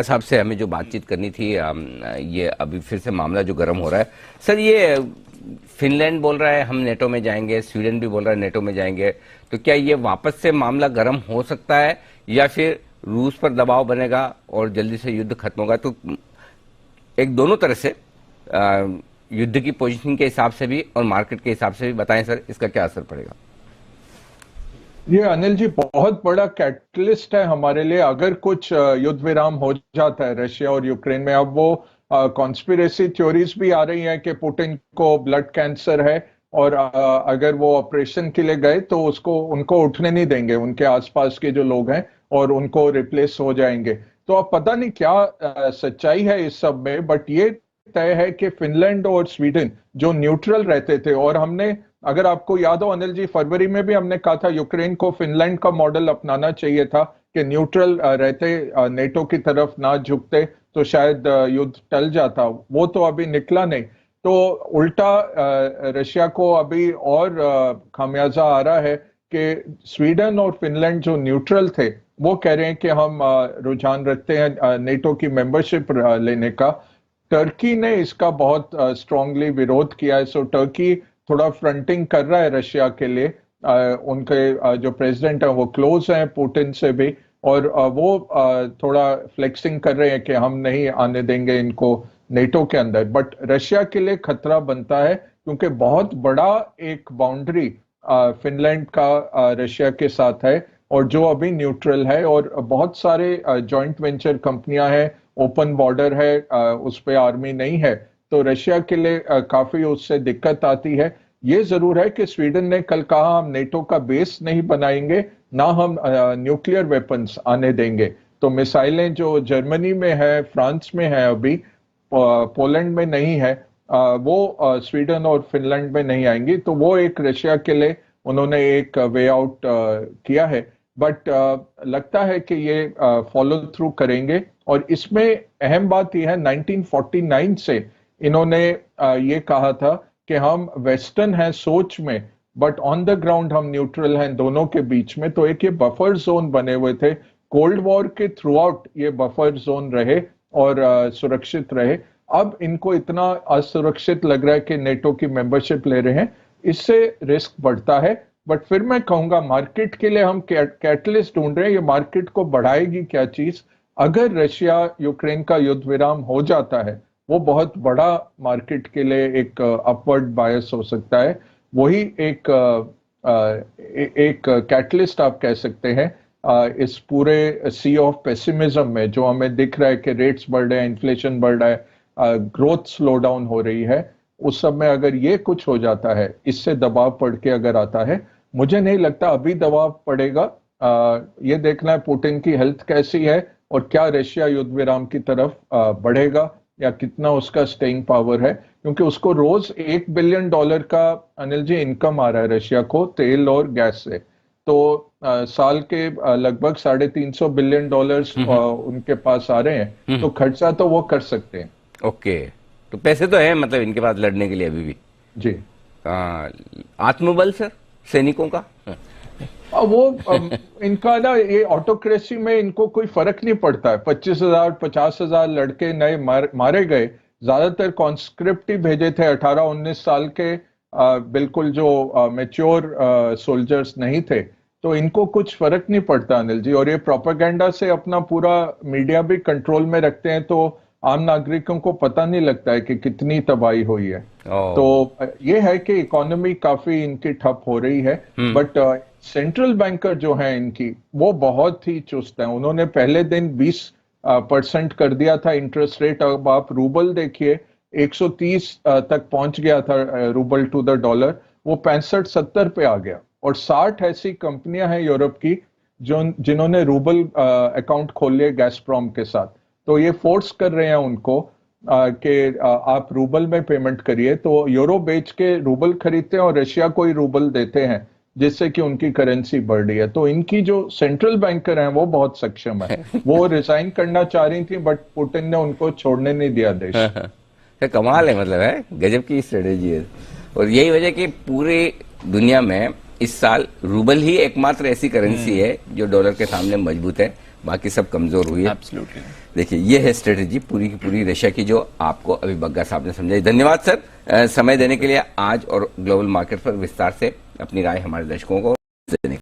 साहब से हमें जो बातचीत करनी थी, ये अभी फिर से मामला जो गर्म हो रहा है सर, ये फिनलैंड बोल रहा है हम नेटो में जाएंगे, स्वीडन भी बोल रहा है नेटो में जाएंगे, तो क्या ये वापस से मामला गर्म हो सकता है या फिर रूस पर दबाव बनेगा और जल्दी से युद्ध खत्म होगा? तो एक दोनों तरह से युद्ध की पोजीशनिंग के हिसाब से भी और मार्केट के हिसाब से भी बताएं सर, इसका क्या असर पड़ेगा? ये अनिल जी बहुत बड़ा कैटलिस्ट है हमारे लिए। अगर कुछ युद्ध विराम हो जाता है रशिया और यूक्रेन में, अब वो कॉन्स्पिरेसी थ्योरीज भी आ रही हैं कि पुतिन को ब्लड कैंसर है और अगर वो ऑपरेशन के लिए गए तो उसको उनको उठने नहीं देंगे उनके आसपास के जो लोग हैं और उनको रिप्लेस हो जाएंगे। तो अब पता नहीं क्या सच्चाई है इस सब में, बट ये तय है कि फिनलैंड और स्वीडन जो न्यूट्रल रहते थे, और हमने, अगर आपको याद हो अनिल जी, फरवरी में भी हमने कहा था यूक्रेन को फिनलैंड का मॉडल अपनाना चाहिए था कि न्यूट्रल रहते, नेटो की तरफ ना झुकते तो शायद युद्ध टल जाता। वो तो अभी निकला नहीं, तो उल्टा रशिया को अभी और खामियाजा आ रहा है कि स्वीडन और फिनलैंड जो न्यूट्रल थे वो कह रहे हैं कि हम रुझान रखते हैं नेटो की मेंबरशिप लेने का। टर्की ने इसका बहुत स्ट्रांगली विरोध किया है। सो टर्की थोड़ा फ्रंटिंग कर रहा है रशिया के लिए। उनके जो प्रेसिडेंट है वो क्लोज हैं पुतिन से भी, और वो थोड़ा फ्लेक्सिंग कर रहे हैं कि हम नहीं आने देंगे इनको नेटो के अंदर। बट रशिया के लिए खतरा बनता है क्योंकि बहुत बड़ा एक बाउंड्री फिनलैंड का रशिया के साथ है, और जो अभी न्यूट्रल है, और बहुत सारे जॉइंट वेंचर कंपनियां हैं, ओपन बॉर्डर है, उस पे आर्मी नहीं है, तो रशिया के लिए काफी उससे दिक्कत आती है। ये जरूर है कि स्वीडन ने कल कहा हम नेटो का बेस नहीं बनाएंगे, ना हम न्यूक्लियर वेपन्स आने देंगे। तो मिसाइलें जो जर्मनी में है, फ्रांस में है, अभी पोलैंड में नहीं है, वो स्वीडन और फिनलैंड में नहीं आएंगी। तो वो एक रशिया के लिए उन्होंने एक वे आउट किया है। बट लगता है कि ये फॉलो थ्रू करेंगे। और इसमें अहम बात यह है, 1949 से इन्होंने ये कहा था कि हम वेस्टर्न हैं सोच में, बट ऑन द ग्राउंड हम न्यूट्रल हैं दोनों के बीच में। तो एक ये बफर जोन बने हुए थे, कोल्ड वॉर के थ्रू आउट ये बफर जोन रहे और सुरक्षित रहे। अब इनको इतना असुरक्षित लग रहा है कि नेटो की मेंबरशिप ले रहे हैं, इससे रिस्क बढ़ता है। बट फिर मैं कहूंगा मार्केट के लिए हम कैटलिस्ट ढूंढ रहे हैं, ये मार्केट को बढ़ाएगी क्या चीज? अगर रशिया यूक्रेन का युद्ध विराम हो जाता है, वो बहुत बड़ा मार्केट के लिए एक अपवर्ड बायस हो सकता है। वही एक कैटलिस्ट आप कह सकते हैं इस पूरे सी ऑफ पेसिमिज्म में, जो हमें दिख रहा है कि रेट्स बढ़ रहे हैं, इन्फ्लेशन बढ़ रहा है, ग्रोथ स्लो डाउन हो रही है। उस सब में अगर ये कुछ हो जाता है, इससे दबाव पड़ के अगर आता है, मुझे नहीं लगता अभी दबाव पड़ेगा। ये देखना है पुतिन की हेल्थ कैसी है और क्या रशिया युद्ध विराम की तरफ बढ़ेगा या कितना उसका स्टेइंग पावर है, क्योंकि उसको रोज $1 बिलियन का, अनिल जी, इनकम आ रहा है रशिया को तेल और गैस से। तो साल के लगभग $350 बिलियन उनके पास आ रहे हैं, तो खर्चा तो वो कर सकते हैं। ओके, तो पैसे तो है मतलब इनके पास लड़ने के लिए अभी भी। जी। आत्मबल सर सैनिकों का? वो इनका ना, ये ऑटोक्रेसी में इनको कोई फर्क नहीं पड़ता है। 25,000 50,000 लड़के नए मारे गए, ज्यादातर कॉन्स्क्रिप्ट ही भेजे थे, 18-19 साल के, बिल्कुल जो मैच्योर सोल्जर्स नहीं थे। तो इनको कुछ फर्क नहीं पड़ता अनिल जी, और ये प्रोपेगेंडा से अपना पूरा मीडिया भी कंट्रोल में रखते हैं, तो आम नागरिकों को पता नहीं लगता है कि कितनी तबाही हुई है। तो ये है कि इकोनॉमी काफी इनकी ठप हो रही है। बट सेंट्रल बैंकर जो हैं इनकी, वो बहुत ही चुस्त हैं। उन्होंने पहले दिन 20% कर दिया था इंटरेस्ट रेट। अब आप रूबल देखिए, 130 तक पहुंच गया था रूबल टू द डॉलर, वो 65-70 पे आ गया। और 60 ऐसी कंपनियां हैं यूरोप की जो जिन्होंने रूबल अकाउंट खोल लिए गैसप्रॉम के साथ। तो ये फोर्स कर रहे हैं उनको कि आप रूबल में पेमेंट करिए। तो यूरो बेच के रूबल खरीदते हैं और रशिया को ही रूबल देते हैं, जिससे कि उनकी करेंसी बढ़ रही है। तो इनकी जो सेंट्रल बैंकर हैं वो बहुत सक्षम है। वो रिजाइन करना चाह रही थी, बट पुतिन ने उनको छोड़ने नहीं दिया देश। तो कमाल है, मतलब है गजब की स्ट्रेटेजी है। और यही वजह कि पूरी दुनिया में इस साल रूबल ही एकमात्र ऐसी करेंसी है जो डॉलर के सामने मजबूत है। बाकी सब कमजोर हुई है। एब्सोल्युटली। देखिए ये है स्ट्रेटेजी पूरी की पूरी रशिया की जो आपको अभी बग्गा साहब ने समझाई। धन्यवाद सर समय देने के लिए आज और ग्लोबल मार्केट पर विस्तार से अपनी राय हमारे दर्शकों को देने